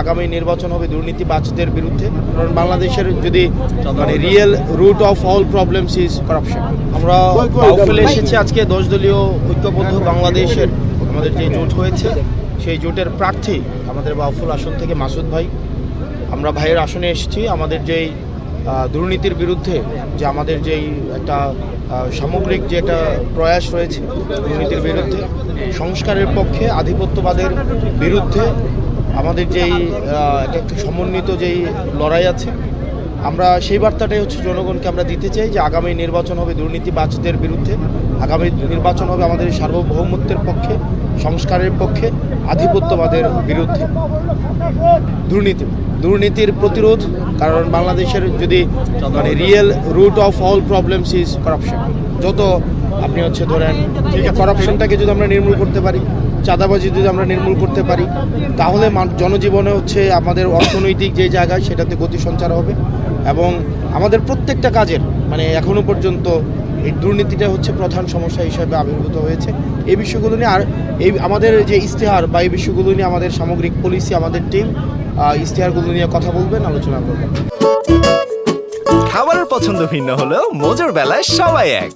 আগামী নির্বাচন হবে দুর্নীতিবাজদের বিরুদ্ধে। কারণ বাংলাদেশের যদি real root of all problems is corruption. আমরা ফেলে এসেছি আজকে 10 দলীয় ঐক্যবদ্ধ বাংলাদেশের আমাদের যে জোট হয়েছে সেই জোটের প্রার্থী আমাদের বাউফল আসন থেকে মাসুদ ভাই। আমরা ভাইয়ের আসনে এসেছি আমাদের যেই দুর্নীতির বিরুদ্ধে, যে আমাদের যেই একটা সামগ্রিক যে একটা প্রয়াস রয়েছে দুর্নীতির বিরুদ্ধে, সংস্কারের পক্ষে, আধিপত্যবাদের বিরুদ্ধে আমাদের যেই একটা সমন্বিত যেই লড়াই আছে, আমরা সেই বার্তাটাই হচ্ছে জনগণকে আমরা দিতে চাই যে আগামী নির্বাচন হবে দুর্নীতিবাজদের বিরুদ্ধে, আগামী নির্বাচন হবে আমাদের সার্বভৌমত্বের পক্ষে, সংস্কারের পক্ষে, আধিপত্যবাদের বিরুদ্ধে। দুর্নীতির প্রতিরোধ, কারণ বাংলাদেশের যদি real root of all problems is corruption. যত আপনি হচ্ছে ধরেন করাপশনটাকে যদি আমরা নির্মূল করতে পারি, চাঁদাবাজি যদি আমরা নির্মূল করতে পারি, তাহলে জনজীবনে হচ্ছে আমাদের অর্থনৈতিক যে জায়গায় সেটাতে গতি সঞ্চার হবে এবং আমাদের প্রত্যেকটা কাজের এখনো পর্যন্ত এই দুর্নীতিটা হচ্ছে প্রধান সমস্যা হিসেবে আবির্ভূত হয়েছে। এই বিষয়গুলো নিয়ে আর এই আমাদের যে ইশতেহার বা এই বিষয়গুলো নিয়ে আমাদের সামগ্রিক পলিসি, আমাদের টিম ইশতেহারগুলো নিয়ে কথা বলবেন, আলোচনা করবেন। খাবারের পছন্দ ভিন্ন হলেও মজার বেলায় সবাই এক।